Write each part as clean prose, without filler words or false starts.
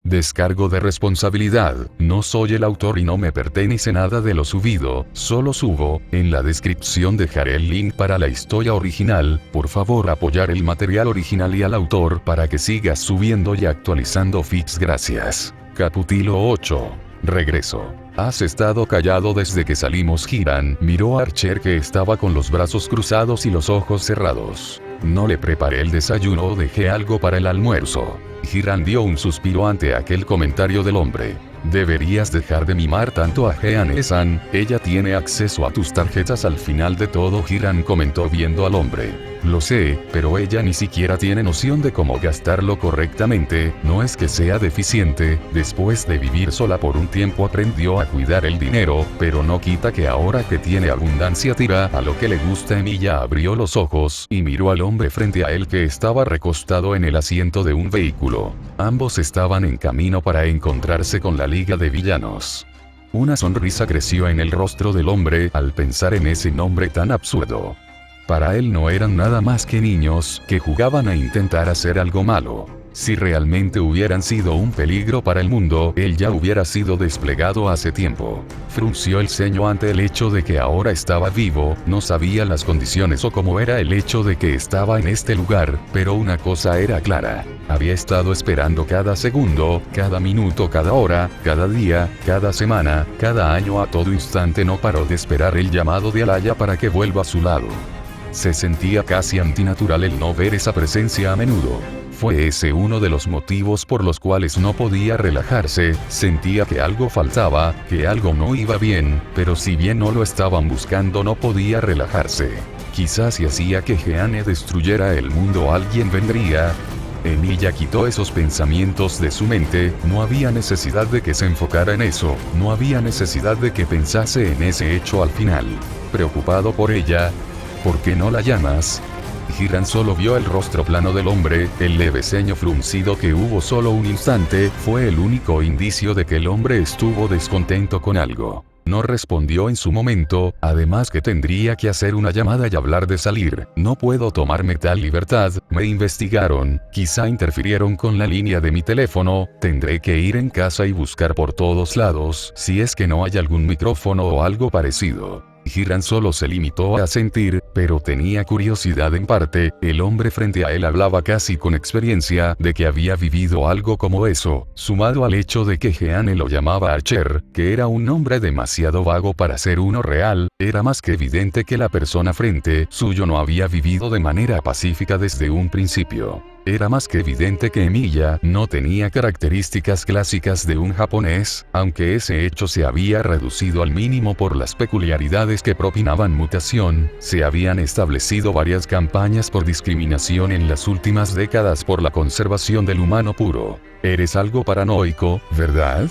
Descargo de responsabilidad, no soy el autor y no me pertenece nada de lo subido, solo subo, en la descripción dejaré el link para la historia original, por favor apoyar el material original y al autor para que sigas subiendo y actualizando feeds gracias. Capítulo 8. Regreso. ¿Has estado callado desde que salimos? Hiram miró a Archer que estaba con los brazos cruzados y los ojos cerrados. No le preparé el desayuno o dejé algo para el almuerzo. Hiram dio un suspiro ante aquel comentario del hombre. Deberías dejar de mimar tanto a Jeanne-san, ella tiene acceso a tus tarjetas al final de todo. Hiram comentó viendo al hombre. Lo sé, pero ella ni siquiera tiene noción de cómo gastarlo correctamente, no es que sea deficiente, después de vivir sola por un tiempo aprendió a cuidar el dinero, pero no quita que ahora que tiene abundancia tira a lo que le gusta. Emilia abrió los ojos y miró al hombre frente a él que estaba recostado en el asiento de un vehículo. Ambos estaban en camino para encontrarse con la Liga de Villanos. Una sonrisa creció en el rostro del hombre al pensar en ese nombre tan absurdo. Para él no eran nada más que niños que jugaban a intentar hacer algo malo. Si realmente hubieran sido un peligro para el mundo, él ya hubiera sido desplegado hace tiempo. Frunció el ceño ante el hecho de que ahora estaba vivo, no sabía las condiciones o cómo era el hecho de que estaba en este lugar, pero una cosa era clara. Había estado esperando cada segundo, cada minuto, cada hora, cada día, cada semana, cada año, a todo instante no paró de esperar el llamado de Alaya para que vuelva a su lado. Se sentía casi antinatural el no ver esa presencia a menudo. Fue ese uno de los motivos por los cuales no podía relajarse, sentía que algo faltaba, que algo no iba bien, pero si bien no lo estaban buscando no podía relajarse. Quizás si hacía que Jeanne destruyera el mundo alguien vendría. Emilia quitó esos pensamientos de su mente, no había necesidad de que se enfocara en eso, no había necesidad de que pensase en ese hecho al final. Preocupado por ella, ¿por qué no la llamas? Hiram solo vio el rostro plano del hombre, el leve ceño fruncido que hubo solo un instante, fue el único indicio de que el hombre estuvo descontento con algo. No respondió en su momento, además que tendría que hacer una llamada y hablar de salir. No puedo tomarme tal libertad, me investigaron, quizá interfirieron con la línea de mi teléfono, tendré que ir en casa y buscar por todos lados, si es que no hay algún micrófono o algo parecido. Hiram solo se limitó a asentir, pero tenía curiosidad en parte, el hombre frente a él hablaba casi con experiencia de que había vivido algo como eso, sumado al hecho de que Jeanne lo llamaba Archer, que era un nombre demasiado vago para ser uno real, era más que evidente que la persona frente suyo no había vivido de manera pacífica desde un principio. Era más que evidente que Emilia no tenía características clásicas de un japonés, aunque ese hecho se había reducido al mínimo por las peculiaridades que propinaban mutación. Se habían establecido varias campañas por discriminación en las últimas décadas por la conservación del humano puro. Eres algo paranoico, ¿verdad?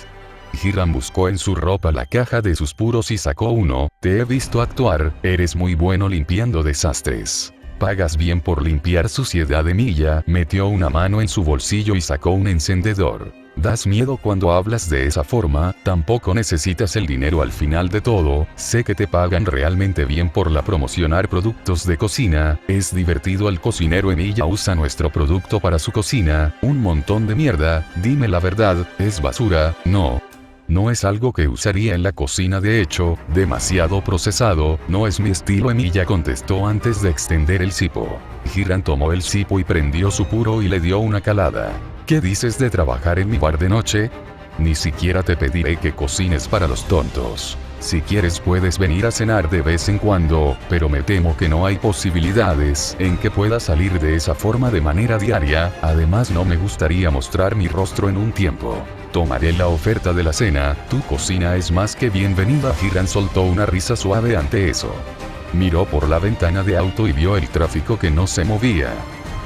Hiram buscó en su ropa la caja de susurros y sacó uno. Te he visto actuar, eres muy bueno limpiando desastres. Pagas bien por limpiar suciedad. Emilia metió una mano en su bolsillo y sacó un encendedor. Das miedo cuando hablas de esa forma, tampoco necesitas el dinero al final de todo, sé que te pagan realmente bien por promocionar productos de cocina, es divertido. El cocinero Emilia usa nuestro producto para su cocina, un montón de mierda, dime la verdad, es basura, ¿no? No es algo que usaría en la cocina, de hecho, demasiado procesado, no es mi estilo. Emilia contestó antes de extender el cipo. Hiram tomó el cipo y prendió su puro y le dio una calada. ¿Qué dices de trabajar en mi bar de noche? Ni siquiera te pediré que cocines para los tontos. Si quieres puedes venir a cenar de vez en cuando, pero me temo que no hay posibilidades en que pueda salir de esa forma de manera diaria, además no me gustaría mostrar mi rostro en un tiempo. Tomaré la oferta de la cena, tu cocina es más que bienvenida. Hiram soltó una risa suave ante eso. Miró por la ventana de auto y vio el tráfico que no se movía.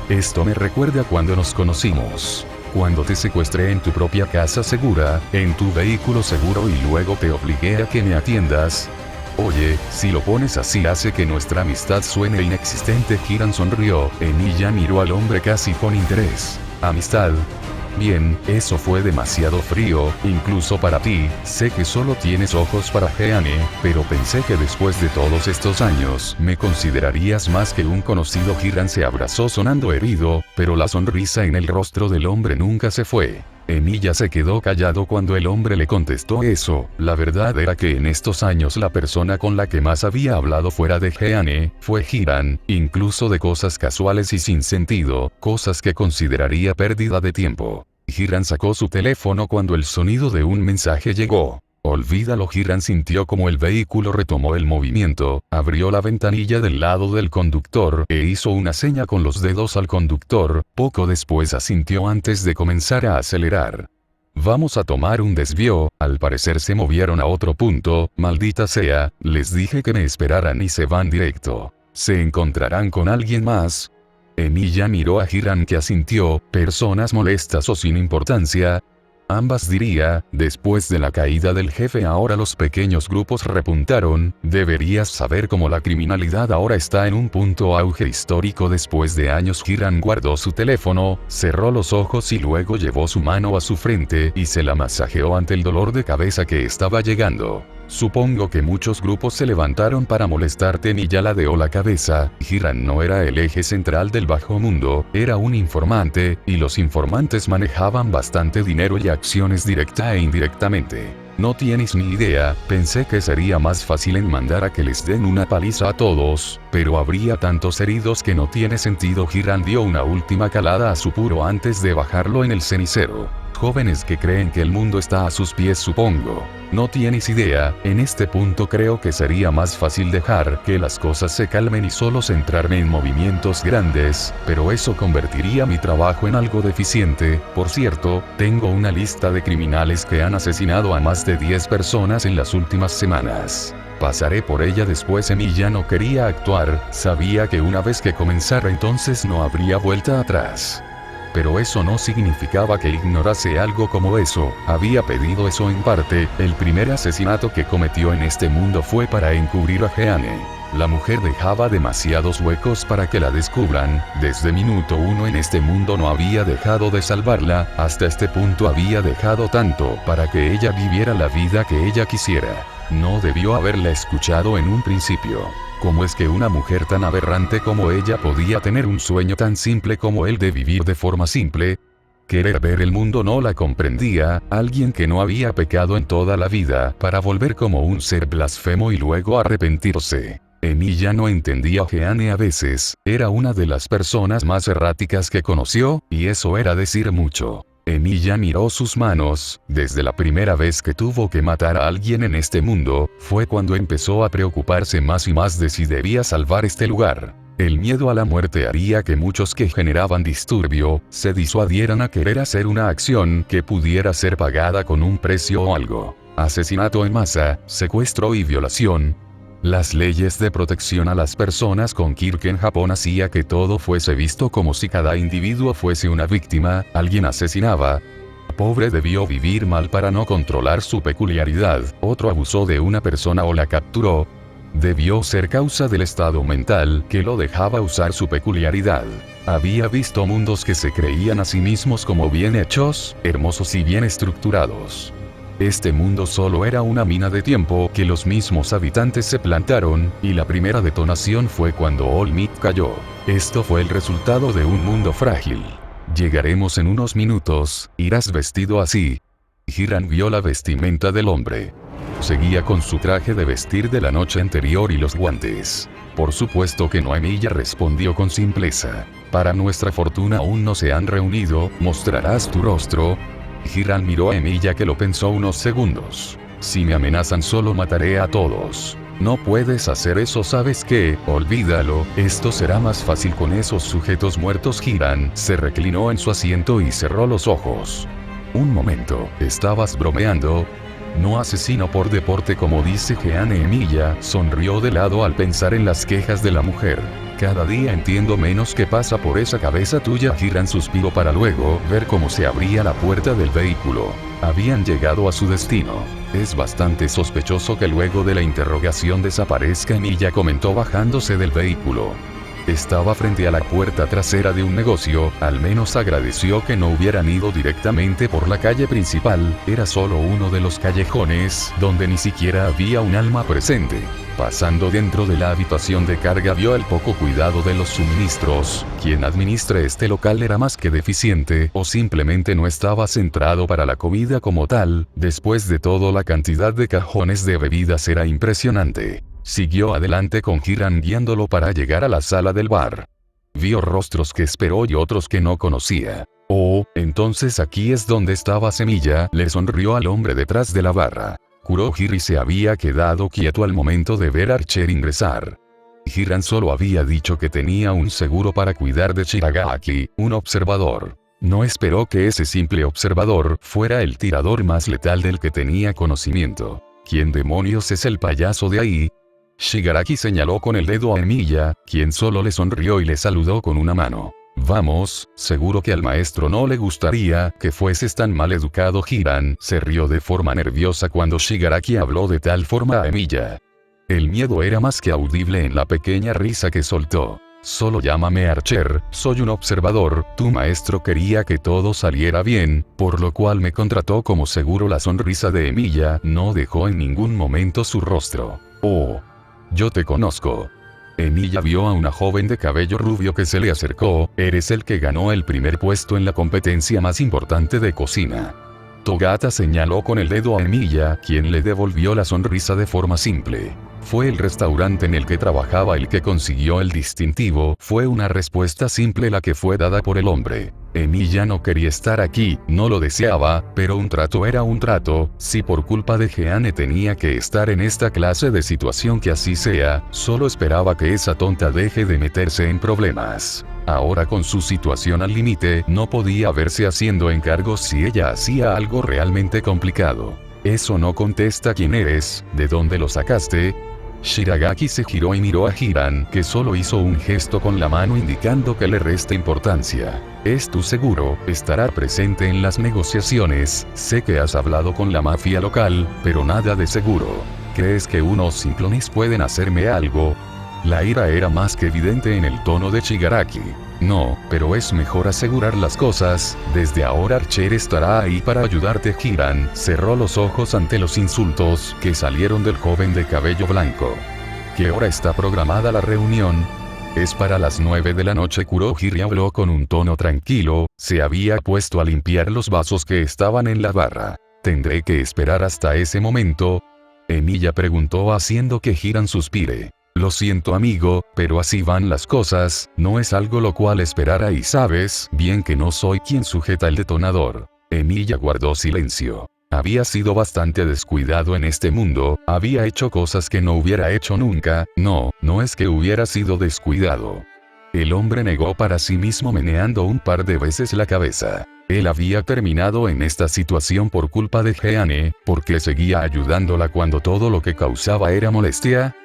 Esto me recuerda cuando nos conocimos. Cuando te secuestré en tu propia casa segura, en tu vehículo seguro y luego te obligué a que me atiendas. Oye, si lo pones así hace que nuestra amistad suene inexistente. Hiram sonrió, Emilia miró al hombre casi con interés. ¿Amistad? Bien, eso fue demasiado frío, incluso para ti, sé que solo tienes ojos para Jeanne, pero pensé que después de todos estos años, me considerarías más que un conocido. Hiram se abrazó sonando herido, pero la sonrisa en el rostro del hombre nunca se fue. Emilia se quedó callado cuando el hombre le contestó eso. La verdad era que en estos años la persona con la que más había hablado fuera de Jeanne fue Hiran, incluso de cosas casuales y sin sentido, cosas que consideraría pérdida de tiempo. Hiran sacó su teléfono cuando el sonido de un mensaje llegó. Olvídalo. Hiran sintió como el vehículo retomó el movimiento, abrió la ventanilla del lado del conductor e hizo una seña con los dedos al conductor, poco después asintió antes de comenzar a acelerar. Vamos a tomar un desvío, al parecer se movieron a otro punto, maldita sea, les dije que me esperaran y se van directo. ¿Se encontrarán con alguien más? Emilia miró a Hiran que asintió, personas molestas o sin importancia. Ambas diría, después de la caída del jefe ahora los pequeños grupos repuntaron, deberías saber cómo la criminalidad ahora está en un punto auge histórico después de años. Hiran guardó su teléfono, cerró los ojos y luego llevó su mano a su frente y se la masajeó ante el dolor de cabeza que estaba llegando. Supongo que muchos grupos se levantaron para molestarte. Emilia ladeó la cabeza. Hiran no era el eje central del bajo mundo, era un informante, y los informantes manejaban bastante dinero y acciones directa e indirectamente. No tienes ni idea, pensé que sería más fácil en mandar a que les den una paliza a todos, pero habría tantos heridos que no tiene sentido. Hiran dio una última calada a su puro antes de bajarlo en el cenicero. Jóvenes que creen que el mundo está a sus pies, supongo. No tienes idea, en este punto creo que sería más fácil dejar que las cosas se calmen y solo centrarme en movimientos grandes, pero eso convertiría mi trabajo en algo deficiente. Por cierto, tengo una lista de criminales que han asesinado a más de 10 personas en las últimas semanas. Pasaré por ella después. Emilia no quería actuar, sabía que una vez que comenzara entonces no habría vuelta atrás. Pero eso no significaba que ignorase algo como eso. Había pedido eso en parte. El primer asesinato que cometió en este mundo fue para encubrir a Jeanne. La mujer dejaba demasiados huecos para que la descubran. Desde minuto uno en este mundo no había dejado de salvarla, hasta este punto había dejado tanto para que ella viviera la vida que ella quisiera. No debió haberla escuchado en un principio. ¿Cómo es que una mujer tan aberrante como ella podía tener un sueño tan simple como el de vivir de forma simple? Querer ver el mundo. No la comprendía, alguien que no había pecado en toda la vida, para volver como un ser blasfemo y luego arrepentirse. Emilia no entendía a Jeanne a veces, era una de las personas más erráticas que conoció, y eso era decir mucho. Emilia miró sus manos. Desde la primera vez que tuvo que matar a alguien en este mundo, fue cuando empezó a preocuparse más y más de si debía salvar este lugar. El miedo a la muerte haría que muchos que generaban disturbio, se disuadieran a querer hacer una acción que pudiera ser pagada con un precio o algo. Asesinato en masa, secuestro y violación. Las leyes de protección a las personas con Kirk en Japón hacía que todo fuese visto como si cada individuo fuese una víctima. Alguien asesinaba. Pobre debió vivir mal para no controlar su peculiaridad. Otro abusó de una persona o la capturó. Debió ser causa del estado mental que lo dejaba usar su peculiaridad. Había visto mundos que se creían a sí mismos como bien hechos, hermosos y bien estructurados. Este mundo solo era una mina de tiempo que los mismos habitantes se plantaron, y la primera detonación fue cuando All Might cayó. Esto fue el resultado de un mundo frágil. Llegaremos en unos minutos, irás vestido así. Hiran vio la vestimenta del hombre. Seguía con su traje de vestir de la noche anterior y los guantes. Por supuesto que no. Emilia respondió con simpleza. Para nuestra fortuna aún no se han reunido. ¿Mostrarás tu rostro? Hiran miró a Emilia, que lo pensó unos segundos. Si me amenazan solo mataré a todos. No puedes hacer eso. ¿Sabes qué? Olvídalo, esto será más fácil con esos sujetos muertos. Hiran se reclinó en su asiento y cerró los ojos. Un momento, ¿estabas bromeando? No asesino por deporte como dice Jeanne. Emilia sonrió de lado al pensar en las quejas de la mujer. Cada día entiendo menos qué pasa por esa cabeza tuya. Hiran suspiró para luego ver cómo se abría la puerta del vehículo. Habían llegado a su destino. Es bastante sospechoso que luego de la interrogación desaparezca. Emilia comentó bajándose del vehículo. Estaba frente a la puerta trasera de un negocio, al menos agradeció que no hubieran ido directamente por la calle principal, era solo uno de los callejones, donde ni siquiera había un alma presente. Pasando dentro de la habitación de carga vio el poco cuidado de los suministros, quien administre este local era más que deficiente o simplemente no estaba centrado para la comida como tal, después de todo la cantidad de cajones de bebidas era impresionante. Siguió adelante con Hiran guiándolo para llegar a la sala del bar. Vio rostros que esperó y otros que no conocía. Oh, entonces aquí es donde estaba Semilla, le sonrió al hombre detrás de la barra. Kurohiri se había quedado quieto al momento de ver a Archer ingresar. Hiran solo había dicho que tenía un seguro para cuidar de Shiragaki, un observador. No esperó que ese simple observador fuera el tirador más letal del que tenía conocimiento. ¿Quién demonios es el payaso de ahí? Shigaraki señaló con el dedo a Emilia, quien solo le sonrió y le saludó con una mano. Vamos, seguro que al maestro no le gustaría que fueses tan mal educado. Hiran se rió de forma nerviosa cuando Shigaraki habló de tal forma a Emilia. El miedo era más que audible en la pequeña risa que soltó. Solo llámame Archer, soy un observador, tu maestro quería que todo saliera bien, por lo cual me contrató como seguro. La sonrisa de Emilia no dejó en ningún momento su rostro. Oh. Yo te conozco. Emilia vio a una joven de cabello rubio que se le acercó, eres el que ganó el primer puesto en la competencia más importante de cocina. Togata señaló con el dedo a Emilia, quien le devolvió la sonrisa de forma simple. Fue el restaurante en el que trabajaba el que consiguió el distintivo, fue una respuesta simple la que fue dada por el hombre. Emilia no quería estar aquí, no lo deseaba, pero un trato era un trato, si por culpa de Jeanne tenía que estar en esta clase de situación que así sea, solo esperaba que esa tonta deje de meterse en problemas. Ahora con su situación al límite, no podía verse haciendo encargos si ella hacía algo realmente complicado. Eso no contesta quién eres, ¿de dónde lo sacaste? Shiragaki se giró y miró a Hiran, que solo hizo un gesto con la mano indicando que le resta importancia. ¿Es tu seguro? Estará presente en las negociaciones, sé que has hablado con la mafia local, pero nada de seguro. ¿Crees que unos simplones pueden hacerme algo? La ira era más que evidente en el tono de Shigaraki. No, pero es mejor asegurar las cosas, desde ahora Archer estará ahí para ayudarte. Hiran cerró los ojos ante los insultos que salieron del joven de cabello blanco. ¿Qué hora está programada la reunión? Es para las 9 de la noche. Kurohiri habló con un tono tranquilo, se había puesto a limpiar los vasos que estaban en la barra. ¿Tendré que esperar hasta ese momento? Emilia preguntó haciendo que Hiran suspire. Lo siento amigo, pero así van las cosas, no es algo lo cual esperara y sabes bien que no soy quien sujeta el detonador. Emilia guardó silencio. Había sido bastante descuidado en este mundo, había hecho cosas que no hubiera hecho nunca, no es que hubiera sido descuidado. El hombre negó para sí mismo meneando un par de veces la cabeza. Él había terminado en esta situación por culpa de Jeanne, porque seguía ayudándola cuando todo lo que causaba era molestia.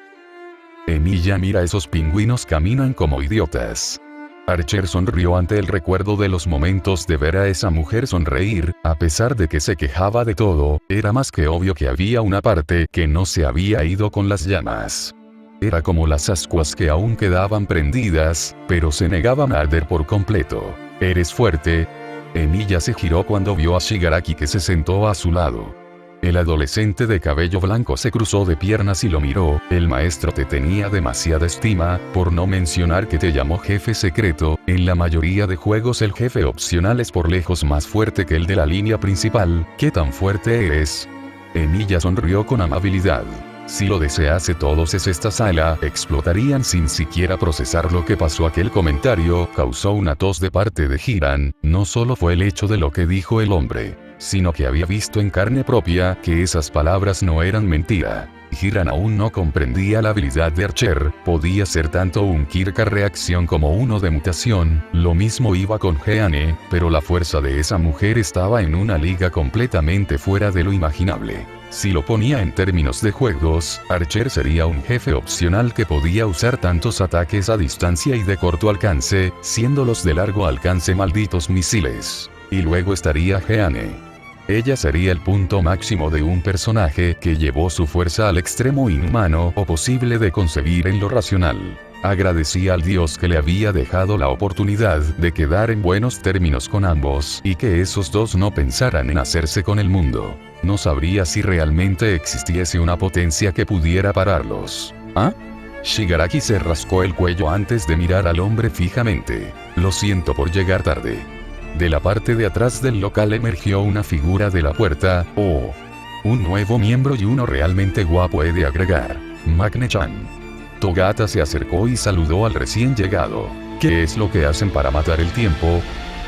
Emilia mira esos pingüinos caminan como idiotas. Archer sonrió ante el recuerdo de los momentos de ver a esa mujer sonreír, a pesar de que se quejaba de todo, era más que obvio que había una parte que no se había ido con las llamas. Era como las ascuas que aún quedaban prendidas, pero se negaban a arder por completo. ¿Eres fuerte? Emilia se giró cuando vio a Shigaraki que se sentó a su lado. El adolescente de cabello blanco se cruzó de piernas y lo miró, el maestro te tenía demasiada estima, por no mencionar que te llamó jefe secreto, en la mayoría de juegos el jefe opcional es por lejos más fuerte que el de la línea principal, ¿qué tan fuerte eres? Emilia sonrió con amabilidad. Si lo desease todos en esta sala, explotarían sin siquiera procesar lo que pasó. Aquel comentario causó una tos de parte de Hiran, no solo fue el hecho de lo que dijo el hombre, sino que había visto en carne propia que esas palabras no eran mentira. Hiran aún no comprendía la habilidad de Archer, podía ser tanto un Kirka reacción como uno de mutación, lo mismo iba con Jeanne, pero la fuerza de esa mujer estaba en una liga completamente fuera de lo imaginable. Si lo ponía en términos de juegos, Archer sería un jefe opcional que podía usar tantos ataques a distancia y de corto alcance, siendo los de largo alcance malditos misiles. Y luego estaría Jeanne. Ella sería el punto máximo de un personaje que llevó su fuerza al extremo inhumano o posible de concebir en lo racional. Agradecía al Dios que le había dejado la oportunidad de quedar en buenos términos con ambos y que esos dos no pensaran en hacerse con el mundo. No sabría si realmente existiese una potencia que pudiera pararlos. ¿Ah? Shigaraki se rascó el cuello antes de mirar al hombre fijamente. Lo siento por llegar tarde. De la parte de atrás del local emergió una figura de la puerta. Oh. Un nuevo miembro y uno realmente guapo, he de agregar. Makne-chan. Togata se acercó y saludó al recién llegado. ¿Qué es lo que hacen para matar el tiempo?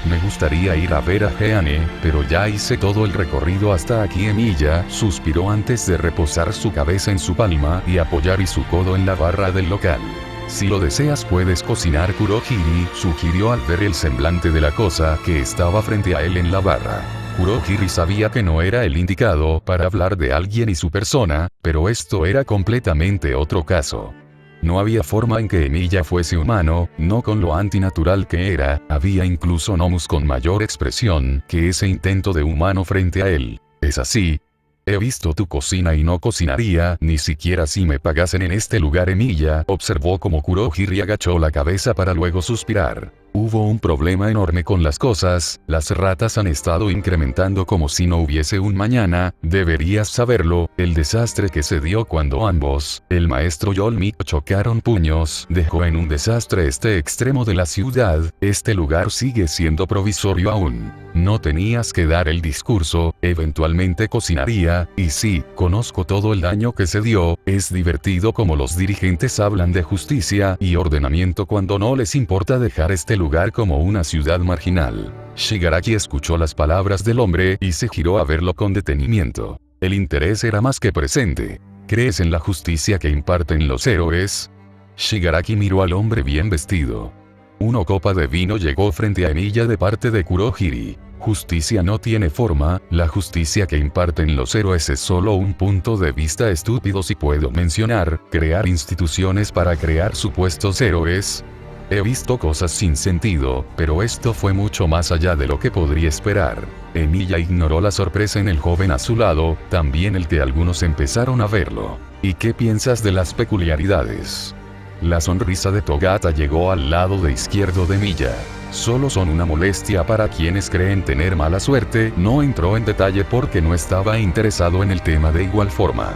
Me gustaría ir a ver a Jeane, pero ya hice todo el recorrido hasta aquí. Emilia suspiró antes de reposar su cabeza en su palma y apoyar su codo en la barra del local. Si lo deseas puedes cocinar, Kurohiri sugirió al ver el semblante de la cosa que estaba frente a él en la barra. Kurohiri sabía que no era el indicado para hablar de alguien y su persona, pero esto era completamente otro caso. No había forma en que Emilia fuese humano, no con lo antinatural que era, había incluso gnomos con mayor expresión que ese intento de humano frente a él. ¿Es así? He visto tu cocina y no cocinaría, ni siquiera si me pagasen en este lugar. Emilia observó como Kurohiri agachó la cabeza para luego suspirar. Hubo un problema enorme con las cosas, las ratas han estado incrementando como si no hubiese un mañana, deberías saberlo, el desastre que se dio cuando ambos, el maestro y Olmik chocaron puños, dejó en un desastre este extremo de la ciudad, este lugar sigue siendo provisorio aún. No tenías que dar el discurso, eventualmente cocinaría, y sí, conozco todo el daño que se dio, es divertido como los dirigentes hablan de justicia y ordenamiento cuando no les importa dejar este lugar como una ciudad marginal. Shigaraki escuchó las palabras del hombre y se giró a verlo con detenimiento. El interés era más que presente. ¿Crees en la justicia que imparten los héroes? Shigaraki miró al hombre bien vestido. Una copa de vino llegó frente a Emilia de parte de Kurohiri. Justicia no tiene forma, la justicia que imparten los héroes es solo un punto de vista estúpido. Si puedo mencionar, crear instituciones para crear supuestos héroes. He visto cosas sin sentido, pero esto fue mucho más allá de lo que podría esperar. Emilia ignoró la sorpresa en el joven a su lado, también el que algunos empezaron a verlo. ¿Y qué piensas de las peculiaridades? La sonrisa de Togata llegó al lado de izquierdo de Emilia. Solo son una molestia para quienes creen tener mala suerte. No entró en detalle porque no estaba interesado en el tema de igual forma.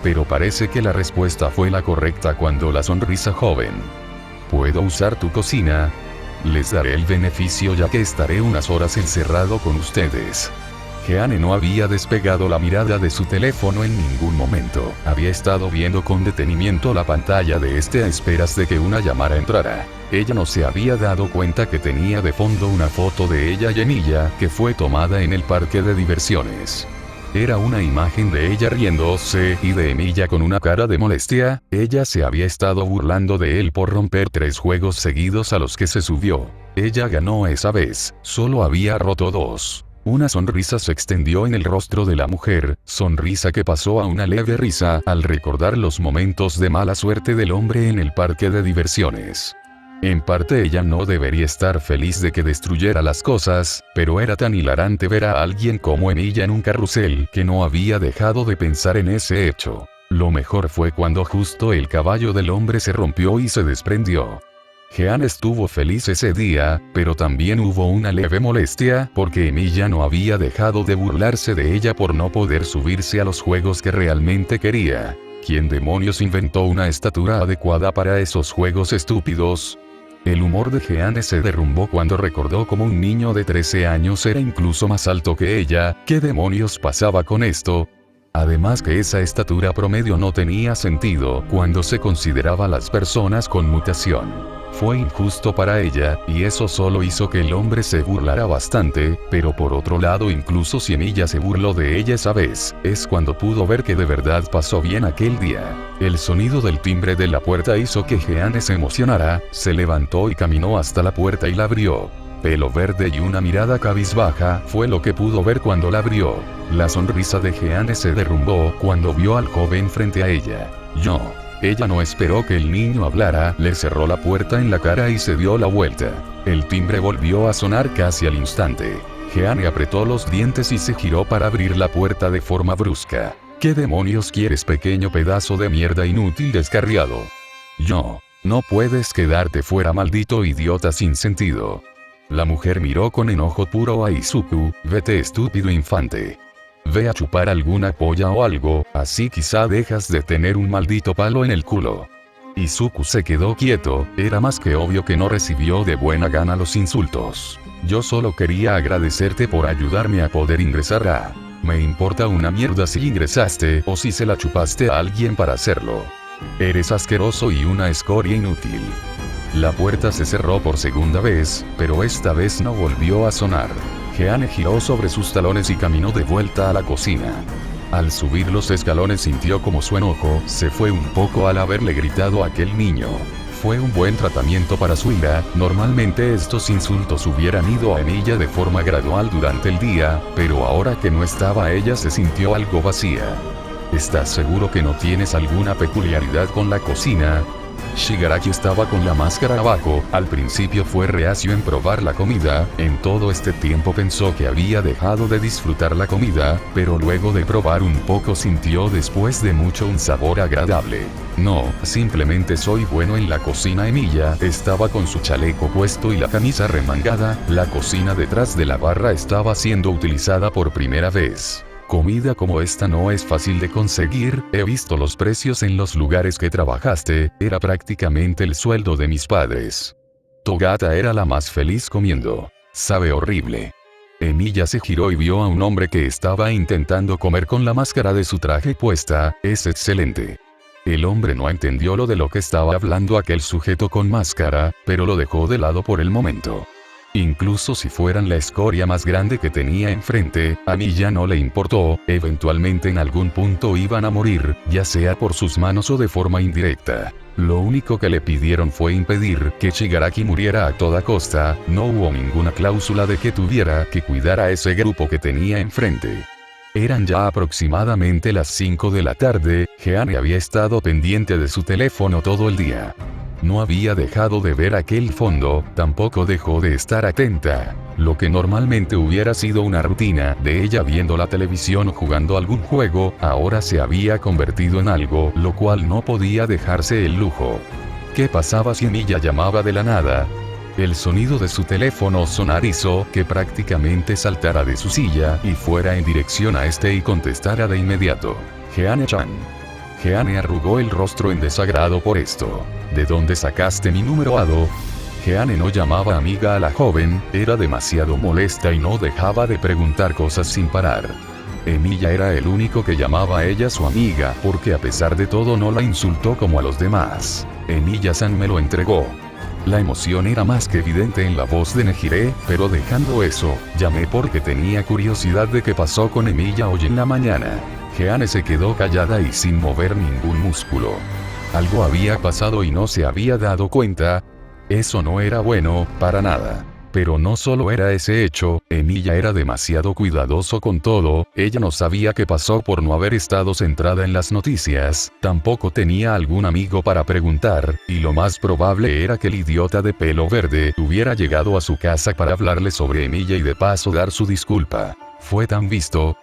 Pero parece que la respuesta fue la correcta cuando la sonrisa joven. ¿Puedo usar tu cocina? Les daré el beneficio ya que estaré unas horas encerrado con ustedes. Jeane no había despegado la mirada de su teléfono en ningún momento. Había estado viendo con detenimiento la pantalla de este a esperas de que una llamada entrara. Ella no se había dado cuenta que tenía de fondo una foto de ella y Emilia que fue tomada en el parque de diversiones. Era una imagen de ella riéndose y de Emilia con una cara de molestia. Ella se había estado burlando de él por romper 3 juegos seguidos a los que se subió. Ella ganó esa vez, solo había roto 2. Una sonrisa se extendió en el rostro de la mujer, sonrisa que pasó a una leve risa al recordar los momentos de mala suerte del hombre en el parque de diversiones. En parte ella no debería estar feliz de que destruyera las cosas, pero era tan hilarante ver a alguien como Emilia en un carrusel que no había dejado de pensar en ese hecho. Lo mejor fue cuando justo el caballo del hombre se rompió y se desprendió. Jean estuvo feliz ese día, pero también hubo una leve molestia porque Emilia no había dejado de burlarse de ella por no poder subirse a los juegos que realmente quería. ¿Quién demonios inventó una estatura adecuada para esos juegos estúpidos? El humor de Jeane se derrumbó cuando recordó cómo un niño de 13 años era incluso más alto que ella. ¿Qué demonios pasaba con esto? Además que esa estatura promedio no tenía sentido cuando se consideraba las personas con mutación. Fue injusto para ella, y eso solo hizo que el hombre se burlara bastante, pero por otro lado incluso si Emilia se burló de ella esa vez, es cuando pudo ver que de verdad pasó bien aquel día. El sonido del timbre de la puerta hizo que Jeane se emocionara, se levantó y caminó hasta la puerta y la abrió. Pelo verde y una mirada cabizbaja fue lo que pudo ver cuando la abrió. La sonrisa de Jeane se derrumbó cuando vio al joven frente a ella. Ella no esperó que el niño hablara, le cerró la puerta en la cara y se dio la vuelta. El timbre volvió a sonar casi al instante. Jeane apretó los dientes y se giró para abrir la puerta de forma brusca. ¿Qué demonios quieres, pequeño pedazo de mierda inútil descarriado? No puedes quedarte fuera, maldito idiota sin sentido. La mujer miró con enojo puro a Izuku. Vete, estúpido infante. Ve a chupar alguna polla o algo, así quizá dejas de tener un maldito palo en el culo. Izuku se quedó quieto, era más que obvio que no recibió de buena gana los insultos. Yo solo quería agradecerte por ayudarme a poder ingresar a... Me importa una mierda si ingresaste o si se la chupaste a alguien para hacerlo. Eres asqueroso y una escoria inútil. La puerta se cerró por segunda vez, pero esta vez no volvió a sonar. Jeanne giró sobre sus talones y caminó de vuelta a la cocina. Al subir los escalones sintió como su enojo se fue un poco al haberle gritado a aquel niño. Fue un buen tratamiento para su ira. Normalmente estos insultos hubieran ido a Emilia de forma gradual durante el día, pero ahora que no estaba ella se sintió algo vacía. ¿Estás seguro que no tienes alguna peculiaridad con la cocina? Shigaraki estaba con la máscara abajo. Al principio fue reacio en probar la comida. En todo este tiempo pensó que había dejado de disfrutar la comida, pero luego de probar un poco sintió después de mucho un sabor agradable. No, simplemente soy bueno en la cocina. Emilia estaba con su chaleco puesto y la camisa remangada. La cocina detrás de la barra estaba siendo utilizada por primera vez. Comida como esta no es fácil de conseguir, he visto los precios en los lugares que trabajaste, era prácticamente el sueldo de mis padres. Togata era la más feliz comiendo. Sabe horrible. Emilia se giró y vio a un hombre que estaba intentando comer con la máscara de su traje puesta. Es excelente. El hombre no entendió lo de lo que estaba hablando aquel sujeto con máscara, pero lo dejó de lado por el momento. Incluso si fueran la escoria más grande que tenía enfrente, a mí ya no le importó, eventualmente en algún punto iban a morir, ya sea por sus manos o de forma indirecta. Lo único que le pidieron fue impedir que Shigaraki muriera a toda costa, no hubo ninguna cláusula de que tuviera que cuidar a ese grupo que tenía enfrente. Eran ya aproximadamente las 5 de la tarde, Jeanne había estado pendiente de su teléfono todo el día. No había dejado de ver aquel fondo, tampoco dejó de estar atenta. Lo que normalmente hubiera sido una rutina de ella viendo la televisión o jugando algún juego, ahora se había convertido en algo, lo cual no podía dejarse el lujo. ¿Qué pasaba si Emilia llamaba de la nada? El sonido de su teléfono sonar hizo que prácticamente saltara de su silla y fuera en dirección a este y contestara de inmediato. Jeanne-chan. Jeanne arrugó el rostro en desagrado por esto. ¿De dónde sacaste mi número, Ado? Jeanne no llamaba amiga a la joven, era demasiado molesta y no dejaba de preguntar cosas sin parar. Emilia era el único que llamaba a ella su amiga, porque a pesar de todo no la insultó como a los demás. Emilia-san me lo entregó. La emoción era más que evidente en la voz de Nejire, pero dejando eso, llamé porque tenía curiosidad de qué pasó con Emilia hoy en la mañana. Jeanne se quedó callada y sin mover ningún músculo. Algo había pasado y no se había dado cuenta. Eso no era bueno, para nada. Pero no solo era ese hecho, Emilia era demasiado cuidadoso con todo, ella no sabía qué pasó por no haber estado centrada en las noticias, tampoco tenía algún amigo para preguntar, y lo más probable era que el idiota de pelo verde hubiera llegado a su casa para hablarle sobre Emilia y de paso dar su disculpa. Fue tan visto.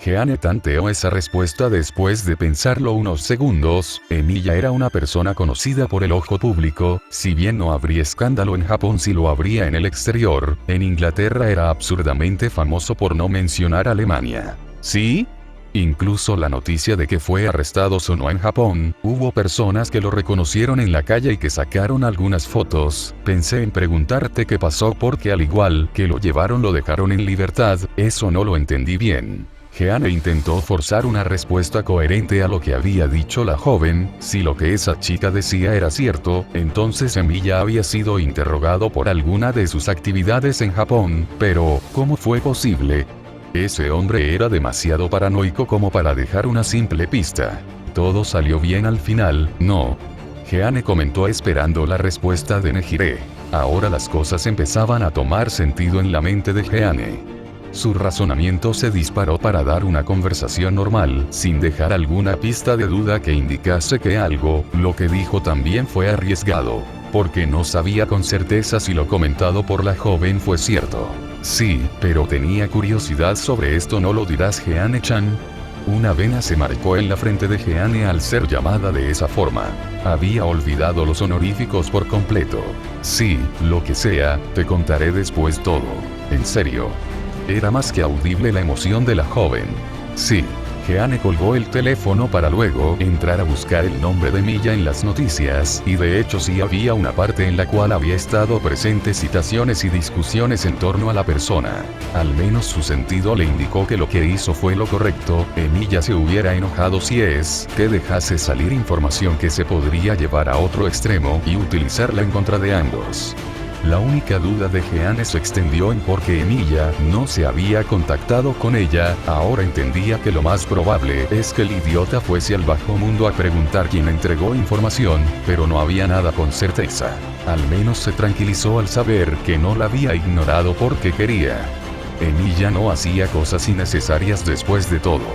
Jeanne tanteó esa respuesta después de pensarlo unos segundos. Emilia era una persona conocida por el ojo público, si bien no habría escándalo en Japón si lo habría en el exterior, en Inglaterra era absurdamente famoso por no mencionar Alemania. ¿Sí? Incluso la noticia de que fue arrestado sonó en Japón, hubo personas que lo reconocieron en la calle y que sacaron algunas fotos. Pensé en preguntarte qué pasó porque al igual que lo llevaron lo dejaron en libertad, eso no lo entendí bien. Jeanne intentó forzar una respuesta coherente a lo que había dicho la joven. Si lo que esa chica decía era cierto, entonces Emilia había sido interrogado por alguna de sus actividades en Japón, pero, ¿cómo fue posible? Ese hombre era demasiado paranoico como para dejar una simple pista. Todo salió bien al final, ¿no? Jeanne comentó esperando la respuesta de Nejire. Ahora las cosas empezaban a tomar sentido en la mente de Jeanne. Su razonamiento se disparó para dar una conversación normal, sin dejar alguna pista de duda que indicase que algo, lo que dijo también fue arriesgado, porque no sabía con certeza si lo comentado por la joven fue cierto. Sí, pero tenía curiosidad sobre esto, ¿no lo dirás, Jeanne-chan? Una vena se marcó en la frente de Jeanne al ser llamada de esa forma. Había olvidado los honoríficos por completo. Sí, lo que sea, te contaré después todo. En serio. Era más que audible la emoción de la joven. Sí. Jeanne colgó el teléfono para luego entrar a buscar el nombre de Emilia en las noticias, y de hecho sí había una parte en la cual había estado presentes citaciones y discusiones en torno a la persona. Al menos su sentido le indicó que lo que hizo fue lo correcto. Emilia se hubiera enojado si es que dejase salir información que se podría llevar a otro extremo y utilizarla en contra de ambos. La única duda de Jeanne se extendió en por qué Emilia no se había contactado con ella. Ahora entendía que lo más probable es que el idiota fuese al bajo mundo a preguntar quién entregó información, pero no había nada con certeza. Al menos se tranquilizó al saber que no la había ignorado porque quería. Emilia no hacía cosas innecesarias después de todo.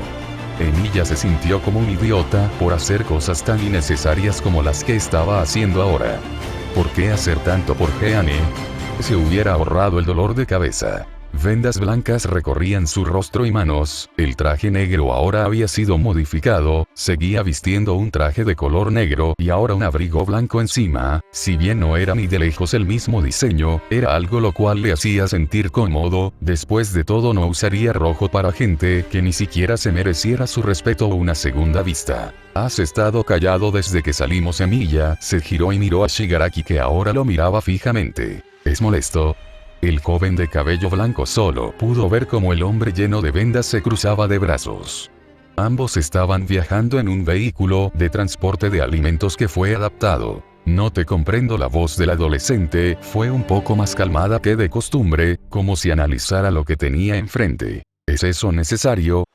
Emilia se sintió como un idiota por hacer cosas tan innecesarias como las que estaba haciendo ahora. ¿Por qué hacer tanto por Jeanne? Se hubiera ahorrado el dolor de cabeza. Vendas blancas recorrían su rostro y manos. El traje negro ahora había sido modificado. Seguía vistiendo un traje de color negro y ahora un abrigo blanco encima. Si bien no era ni de lejos el mismo diseño, era algo lo cual le hacía sentir cómodo. Después de todo, no usaría rojo para gente que ni siquiera se mereciera su respeto o una segunda vista. ¿Has estado callado desde que salimos, Emilia? Se giró y miró a Shigaraki, que ahora lo miraba fijamente. ¿Es molesto? El joven de cabello blanco solo pudo ver cómo el hombre lleno de vendas se cruzaba de brazos. Ambos estaban viajando en un vehículo de transporte de alimentos que fue adaptado. No te comprendo. La voz del adolescente fue un poco más calmada que de costumbre, como si analizara lo que tenía enfrente. ¿Es eso necesario?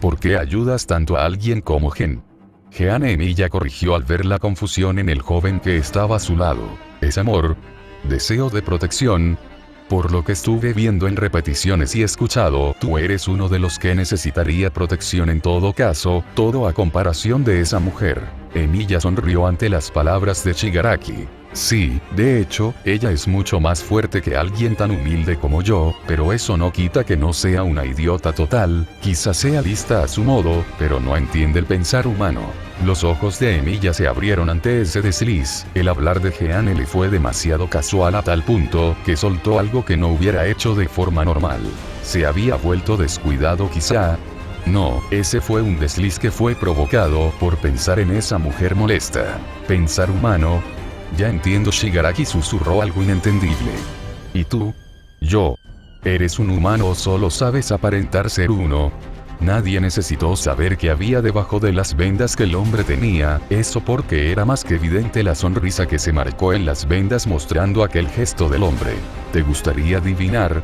¿Por qué ayudas tanto a alguien como Gen? Jeanne Emilia corrigió al ver la confusión en el joven que estaba a su lado. ¿Es amor? ¿Deseo de protección? Por lo que estuve viendo en repeticiones y escuchado, tú eres uno de los que necesitaría protección en todo caso, todo a comparación de esa mujer. Emilia sonrió ante las palabras de Shigaraki. Sí, de hecho, ella es mucho más fuerte que alguien tan humilde como yo, pero eso no quita que no sea una idiota total. Quizás sea lista a su modo, pero no entiende el pensar humano. Los ojos de Emilia se abrieron ante ese desliz. El hablar de Jeanne le fue demasiado casual a tal punto que soltó algo que no hubiera hecho de forma normal. ¿Se había vuelto descuidado quizá? No, ese fue un desliz que fue provocado por pensar en esa mujer molesta. Pensar humano. Ya entiendo, Shigaraki susurró algo inentendible. ¿Y tú? Yo. ¿Eres un humano o solo sabes aparentar ser uno? Nadie necesitó saber qué había debajo de las vendas que el hombre tenía, eso porque era más que evidente la sonrisa que se marcó en las vendas mostrando aquel gesto del hombre. ¿Te gustaría adivinar?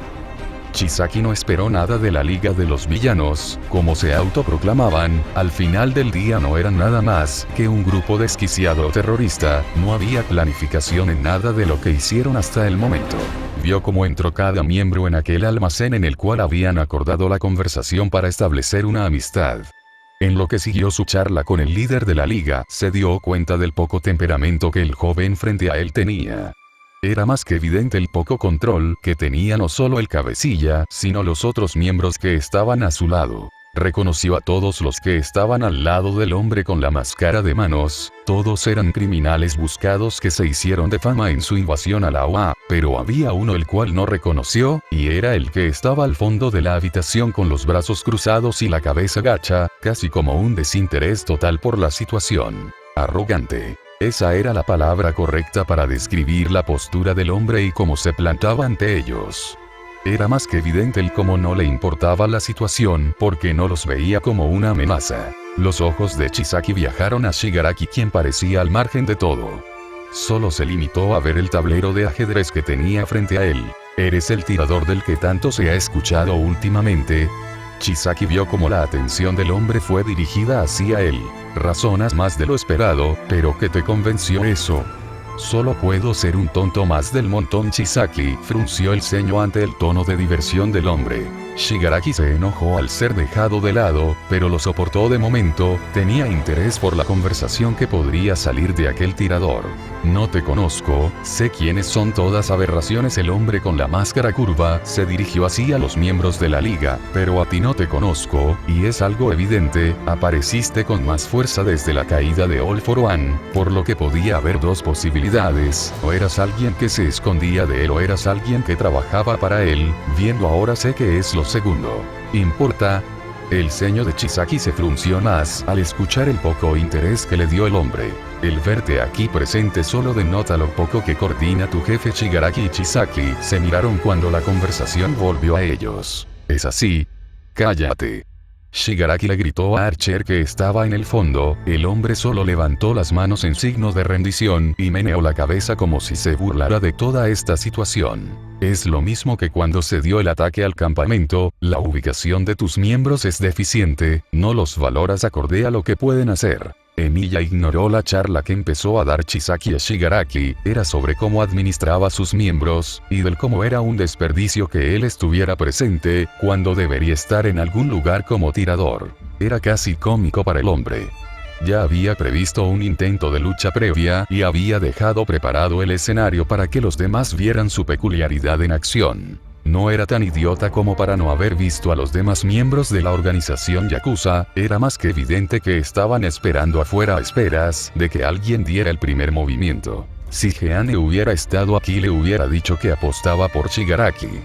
Chisaki no esperó nada de la Liga de los Villanos, como se autoproclamaban. Al final del día no eran nada más que un grupo desquiciado terrorista. No había planificación en nada de lo que hicieron hasta el momento. Vio cómo entró cada miembro en aquel almacén en el cual habían acordado la conversación para establecer una amistad. En lo que siguió su charla con el líder de la liga, se dio cuenta del poco temperamento que el joven frente a él tenía. Era más que evidente el poco control que tenía no solo el cabecilla, sino los otros miembros que estaban a su lado. Reconoció a todos los que estaban al lado del hombre con la máscara de manos. Todos eran criminales buscados que se hicieron de fama en su invasión a la OA, pero había uno el cual no reconoció, y era el que estaba al fondo de la habitación con los brazos cruzados y la cabeza gacha, casi como un desinterés total por la situación. Arrogante. Esa era la palabra correcta para describir la postura del hombre y cómo se plantaba ante ellos. Era más que evidente el cómo no le importaba la situación porque no los veía como una amenaza. Los ojos de Chisaki viajaron a Shigaraki, quien parecía al margen de todo. Solo se limitó a ver el tablero de ajedrez que tenía frente a él. ¿Eres el tirador del que tanto se ha escuchado últimamente? Chisaki vio como la atención del hombre fue dirigida hacia él. Razonas más de lo esperado, pero ¿qué te convenció eso? Solo puedo ser un tonto más del montón. Chisaki frunció el ceño ante el tono de diversión del hombre. Shigaraki se enojó al ser dejado de lado, pero lo soportó de momento, tenía interés por la conversación que podría salir de aquel tirador. No te conozco, sé quiénes son todas aberraciones. El hombre con la máscara curva se dirigió así a los miembros de la liga, pero a ti no te conozco, y es algo evidente, apareciste con más fuerza desde la caída de All for One, por lo que podía haber dos posibilidades, o eras alguien que se escondía de él o eras alguien que trabajaba para él, viendo ahora sé que es lo segundo. ¿Importa? El ceño de Chisaki se frunció más al escuchar el poco interés que le dio el hombre. El verte aquí presente solo denota lo poco que coordina tu jefe. Shigaraki y Chisaki se miraron cuando la conversación volvió a ellos. ¿Es así? Cállate. Shigaraki le gritó a Archer que estaba en el fondo, el hombre solo levantó las manos en signo de rendición y meneó la cabeza como si se burlara de toda esta situación. Es lo mismo que cuando se dio el ataque al campamento, la ubicación de tus miembros es deficiente, no los valoras acorde a lo que pueden hacer. Emilia ignoró la charla que empezó a dar Chisaki a Shigaraki, era sobre cómo administraba sus miembros, y del cómo era un desperdicio que él estuviera presente, cuando debería estar en algún lugar como tirador. Era casi cómico para el hombre. Ya había previsto un intento de lucha previa y había dejado preparado el escenario para que los demás vieran su peculiaridad en acción. No era tan idiota como para no haber visto a los demás miembros de la organización Yakuza, era más que evidente que estaban esperando afuera a esperas de que alguien diera el primer movimiento. Si Jeane hubiera estado aquí le hubiera dicho que apostaba por Shigaraki.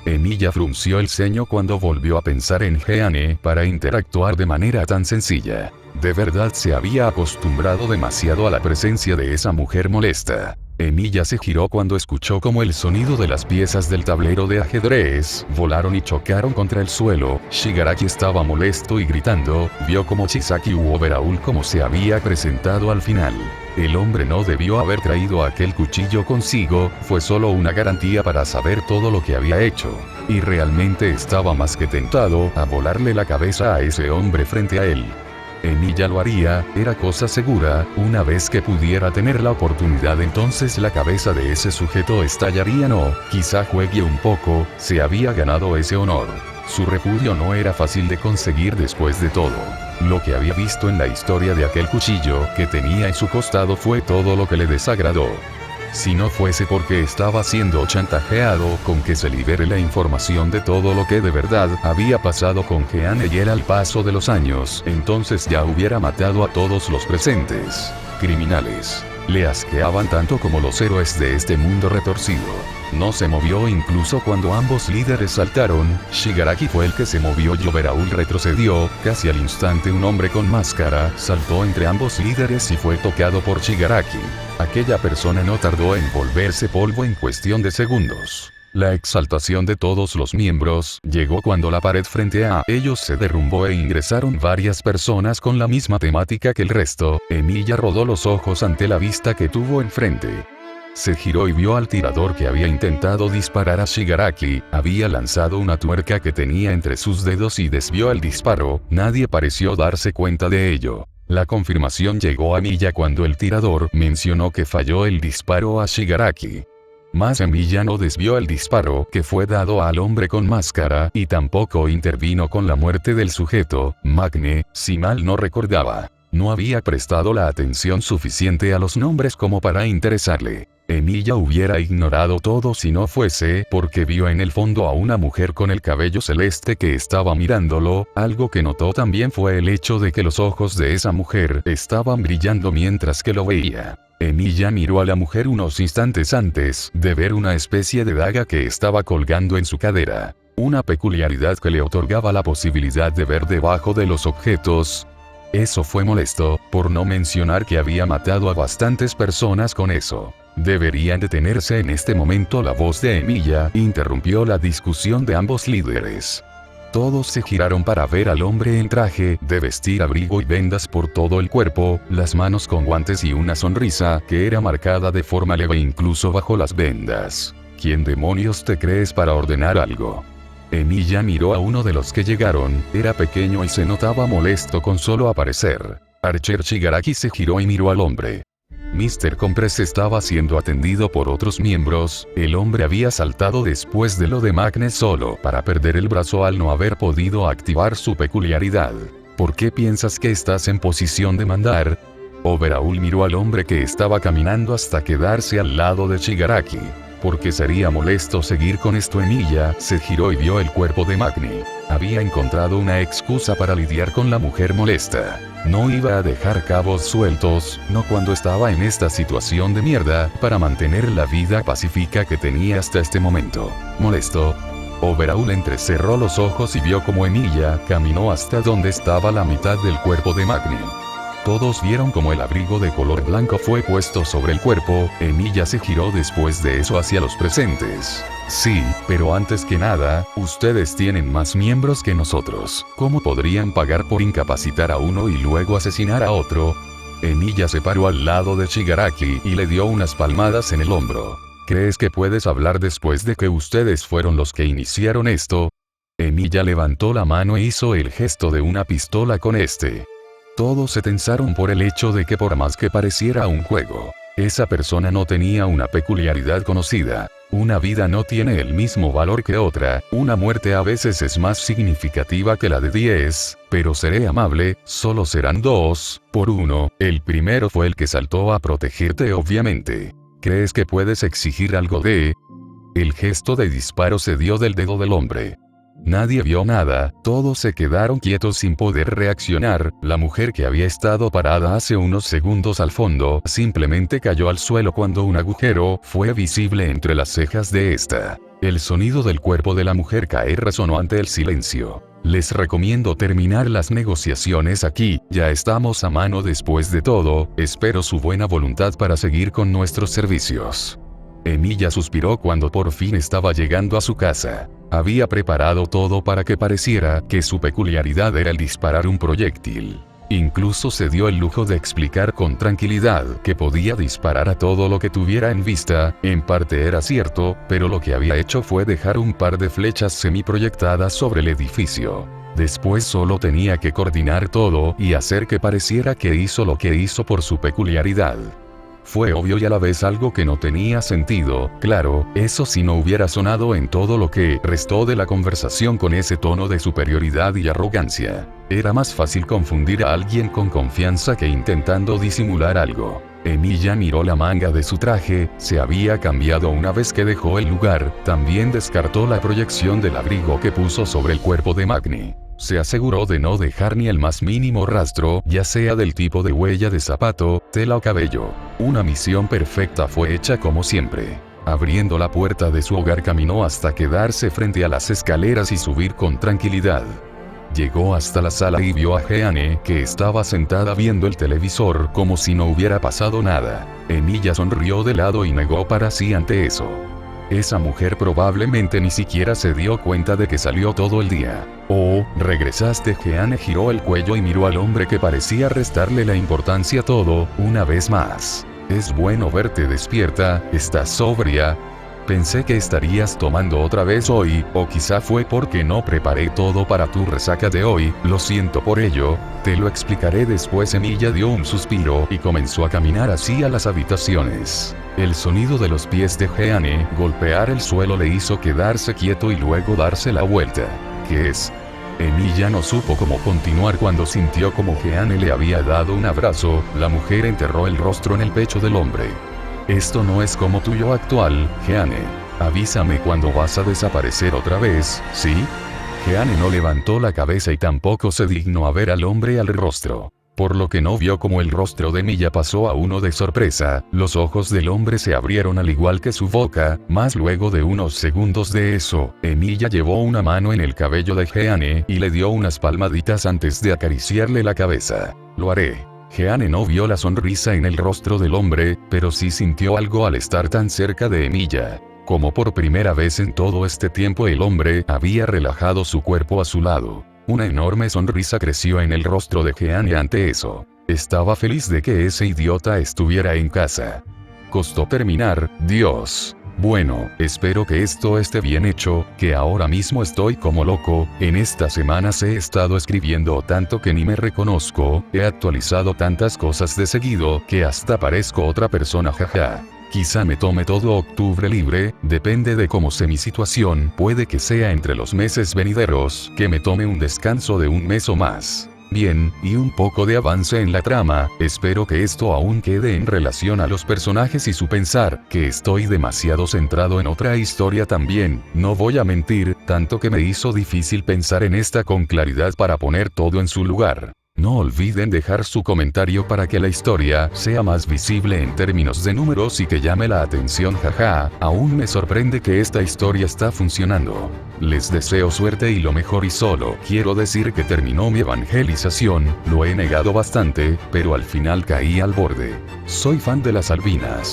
Emilia frunció el ceño cuando volvió a pensar en Jeane para interactuar de manera tan sencilla. De verdad se había acostumbrado demasiado a la presencia de esa mujer molesta. Emilia se giró cuando escuchó como el sonido de las piezas del tablero de ajedrez volaron y chocaron contra el suelo. Shigaraki estaba molesto y gritando, vio como Chisaki u Overhaul como se había presentado al final. El hombre no debió haber traído aquel cuchillo consigo, fue solo una garantía para saber todo lo que había hecho. Y realmente estaba más que tentado a volarle la cabeza a ese hombre frente a él. Emilia lo haría, era cosa segura, una vez que pudiera tener la oportunidad entonces la cabeza de ese sujeto estallaría. No, quizá juegue un poco, se había ganado ese honor. Su repudio no era fácil de conseguir después de todo. Lo que había visto en la historia de aquel cuchillo que tenía en su costado fue todo lo que le desagradó. Si no fuese porque estaba siendo chantajeado con que se libere la información de todo lo que de verdad había pasado con Jeane y él al paso de los años, entonces ya hubiera matado a todos los presentes. Criminales. Le asqueaban tanto como los héroes de este mundo retorcido. No se movió incluso cuando ambos líderes saltaron. Shigaraki fue el que se movió y Overhaul retrocedió. Casi al instante un hombre con máscara saltó entre ambos líderes y fue tocado por Shigaraki. Aquella persona no tardó en volverse polvo en cuestión de segundos. La exaltación de todos los miembros llegó cuando la pared frente a ellos se derrumbó e ingresaron varias personas con la misma temática que el resto. Emilia rodó los ojos ante la vista que tuvo enfrente. Se giró y vio al tirador que había intentado disparar a Shigaraki, había lanzado una tuerca que tenía entre sus dedos y desvió el disparo, nadie pareció darse cuenta de ello. La confirmación llegó a Emilia cuando el tirador mencionó que falló el disparo a Shigaraki. Mas Emilia no desvió el disparo que fue dado al hombre con máscara y tampoco intervino con la muerte del sujeto, Magne, si mal no recordaba. No había prestado la atención suficiente a los nombres como para interesarle. Emilia hubiera ignorado todo si no fuese porque vio en el fondo a una mujer con el cabello celeste que estaba mirándolo, algo que notó también fue el hecho de que los ojos de esa mujer estaban brillando mientras que lo veía. Emilia miró a la mujer unos instantes antes de ver una especie de daga que estaba colgando en su cadera. Una peculiaridad que le otorgaba la posibilidad de ver debajo de los objetos. Eso fue molesto, por no mencionar que había matado a bastantes personas con eso. Deberían detenerse en este momento. La voz de Emilia interrumpió la discusión de ambos líderes. Todos se giraron para ver al hombre en traje de vestir, abrigo y vendas por todo el cuerpo, las manos con guantes y una sonrisa que era marcada de forma leve incluso bajo las vendas. ¿Quién demonios te crees para ordenar algo? Emilia miró a uno de los que llegaron, era pequeño y se notaba molesto con solo aparecer. Archer Shigaraki se giró y miró al hombre. Mr. Compress estaba siendo atendido por otros miembros. El hombre había saltado después de lo de Magne solo para perder el brazo al no haber podido activar su peculiaridad. ¿Por qué piensas que estás en posición de mandar? Overhaul miró al hombre que estaba caminando hasta quedarse al lado de Shigaraki. Porque sería molesto seguir con esto. Emilia se giró y vio el cuerpo de Magni. Había encontrado una excusa para lidiar con la mujer molesta. No iba a dejar cabos sueltos, no cuando estaba en esta situación de mierda, para mantener la vida pacífica que tenía hasta este momento. Molesto. Overhaul entrecerró los ojos y vio como Emilia caminó hasta donde estaba la mitad del cuerpo de Magni. Todos vieron como el abrigo de color blanco fue puesto sobre el cuerpo. Emilia se giró después de eso hacia los presentes. Sí, pero antes que nada, ustedes tienen más miembros que nosotros. ¿Cómo podrían pagar por incapacitar a uno y luego asesinar a otro? Emilia se paró al lado de Shigaraki y le dio unas palmadas en el hombro. ¿Crees que puedes hablar después de que ustedes fueron los que iniciaron esto? Emilia levantó la mano e hizo el gesto de una pistola con este. Todos se tensaron por el hecho de que por más que pareciera un juego, esa persona no tenía una peculiaridad conocida. Una vida no tiene el mismo valor que otra, una muerte a veces es más significativa que la de 10, pero seré amable, solo serán 2, por 1, el primero fue el que saltó a protegerte obviamente. ¿Crees que puedes exigir algo de...? El gesto de disparo se dio del dedo del hombre. Nadie vio nada, todos se quedaron quietos sin poder reaccionar. La mujer que había estado parada hace unos segundos al fondo, simplemente cayó al suelo cuando un agujero fue visible entre las cejas de esta. El sonido del cuerpo de la mujer caer resonó ante el silencio. Les recomiendo terminar las negociaciones aquí, ya estamos a mano después de todo, espero su buena voluntad para seguir con nuestros servicios. Emilia suspiró cuando por fin estaba llegando a su casa. Había preparado todo para que pareciera que su peculiaridad era el disparar un proyectil. Incluso se dio el lujo de explicar con tranquilidad que podía disparar a todo lo que tuviera en vista. En parte era cierto, pero lo que había hecho fue dejar un par de flechas semiproyectadas sobre el edificio. Después solo tenía que coordinar todo y hacer que pareciera que hizo lo que hizo por su peculiaridad. Fue obvio y a la vez algo que no tenía sentido, claro, eso si no hubiera sonado en todo lo que restó de la conversación con ese tono de superioridad y arrogancia. Era más fácil confundir a alguien con confianza que intentando disimular algo. Emilia miró la manga de su traje, se había cambiado una vez que dejó el lugar, también descartó la proyección del abrigo que puso sobre el cuerpo de Magni. Se aseguró de no dejar ni el más mínimo rastro, ya sea del tipo de huella de zapato, tela o cabello. Una misión perfecta fue hecha como siempre. Abriendo la puerta de su hogar caminó hasta quedarse frente a las escaleras y subir con tranquilidad. Llegó hasta la sala y vio a Jeanne, que estaba sentada viendo el televisor como si no hubiera pasado nada. Emilia sonrió de lado y negó para sí ante eso. Esa mujer probablemente ni siquiera se dio cuenta de que salió todo el día. Oh, regresaste. Jeanne giró el cuello y miró al hombre que parecía restarle la importancia a todo, una vez más. Es bueno verte despierta, ¿estás sobria? Pensé que estarías tomando otra vez hoy, o quizá fue porque no preparé todo para tu resaca de hoy, lo siento por ello, te lo explicaré después. Emilia dio un suspiro y comenzó a caminar hacia las habitaciones. El sonido de los pies de Jeanne golpear el suelo le hizo quedarse quieto y luego darse la vuelta. ¿Qué es? Emilia no supo cómo continuar cuando sintió como Jeanne le había dado un abrazo. La mujer enterró el rostro en el pecho del hombre. Esto no es como tu yo actual, Jeanne. Avísame cuando vas a desaparecer otra vez, ¿sí? Jeanne no levantó la cabeza y tampoco se dignó a ver al hombre al rostro. Por lo que no vio como el rostro de Emilia pasó a uno de sorpresa. Los ojos del hombre se abrieron al igual que su boca, mas luego de unos segundos de eso, Emilia llevó una mano en el cabello de Jeanne y le dio unas palmaditas antes de acariciarle la cabeza. Lo haré. Jeanne no vio la sonrisa en el rostro del hombre, pero sí sintió algo al estar tan cerca de Emilia. Como por primera vez en todo este tiempo el hombre había relajado su cuerpo a su lado. Una enorme sonrisa creció en el rostro de Jeanne ante eso. Estaba feliz de que ese idiota estuviera en casa. Costó terminar, Dios. Bueno, espero que esto esté bien hecho, que ahora mismo estoy como loco, en estas semanas he estado escribiendo tanto que ni me reconozco, he actualizado tantas cosas de seguido que hasta parezco otra persona, jaja. Quizá me tome todo octubre libre, depende de cómo sea mi situación, puede que sea entre los meses venideros, que me tome un descanso de un mes o más. Bien, y un poco de avance en la trama, espero que esto aún quede en relación a los personajes y su pensar, que estoy demasiado centrado en otra historia también, no voy a mentir, tanto que me hizo difícil pensar en esta con claridad para poner todo en su lugar. No olviden dejar su comentario para que la historia sea más visible en términos de números y que llame la atención, jaja, aún me sorprende que esta historia está funcionando. Les deseo suerte y lo mejor y solo quiero decir que terminó mi evangelización, lo he negado bastante, pero al final caí al borde. Soy fan de las albinas.